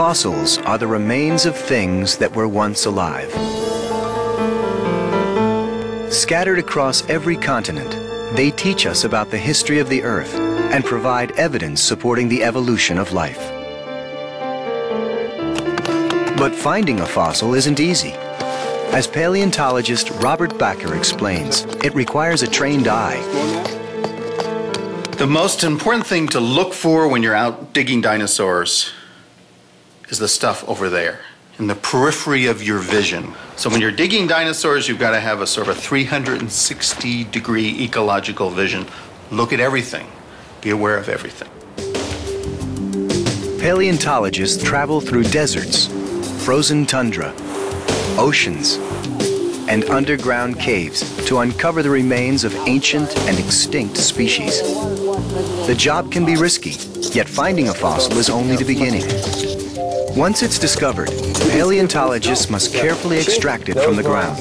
Fossils are the remains of things that were once alive. Scattered across every continent, they teach us about the history of the Earth and provide evidence supporting the evolution of life. But finding a fossil isn't easy. As paleontologist Robert Bakker explains, it requires a trained eye. The most important thing to look for when you're out digging dinosaurs is the stuff over there, in the periphery of your vision. So when you're digging dinosaurs, you've got to have a sort of 360-degree ecological vision. Look at everything. Be aware of everything. Paleontologists travel through deserts, frozen tundra, oceans, and underground caves to uncover the remains of ancient and extinct species. The job can be risky, yet finding a fossil is only the beginning. Once it's discovered, paleontologists must carefully extract it from the ground.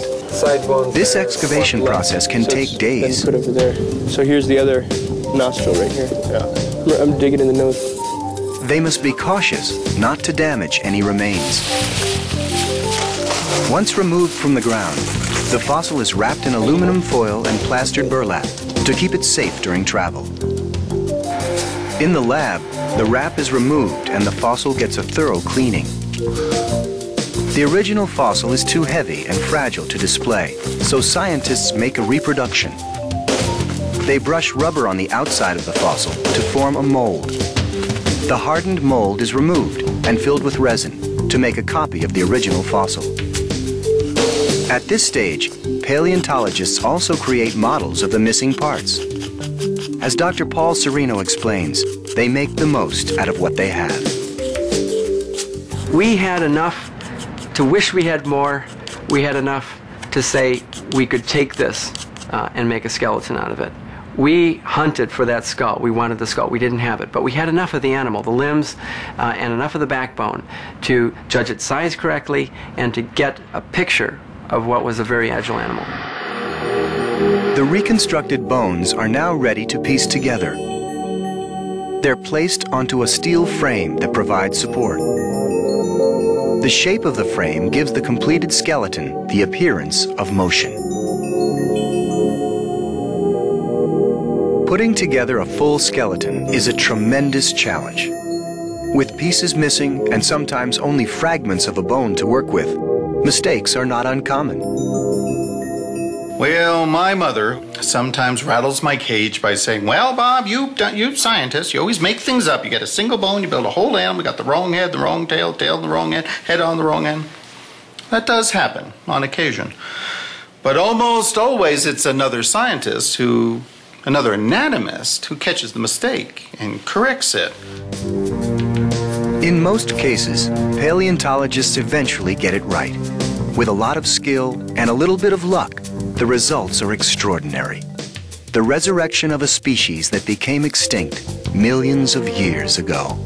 This excavation process can take days. Put over there. So here's the other nostril right here. Yeah. I'm digging in the nose. They must be cautious not to damage any remains. Once removed from the ground, the fossil is wrapped in aluminum foil and plastered burlap to keep it safe during travel. In the lab, the wrap is removed and the fossil gets a thorough cleaning. The original fossil is too heavy and fragile to display, so scientists make a reproduction. They brush rubber on the outside of the fossil to form a mold. The hardened mold is removed and filled with resin to make a copy of the original fossil. At this stage, paleontologists also create models of the missing parts. As Dr. Paul Sereno explains, they make the most out of what they have. We had enough to wish we had more. We had enough to say we could take this and make a skeleton out of it. We hunted for that skull. We wanted the skull. We didn't have it, but we had enough of the animal, the limbs, and enough of the backbone to judge its size correctly and to get a picture of what was a very agile animal. The reconstructed bones are now ready to piece together. They're placed onto a steel frame that provides support. The shape of the frame gives the completed skeleton the appearance of motion. Putting together a full skeleton is a tremendous challenge. With pieces missing and sometimes only fragments of a bone to work with, mistakes are not uncommon. Well, my mother sometimes rattles my cage by saying, well, Bob, you scientists, you always make things up. You get a single bone, you build a whole animal, you got the wrong head, the wrong tail, tail on the wrong end, head on the wrong end. That does happen on occasion. But almost always it's another scientist another anatomist who catches the mistake and corrects it. In most cases, paleontologists eventually get it right. With a lot of skill and a little bit of luck, the results are extraordinary. The resurrection of a species that became extinct millions of years ago.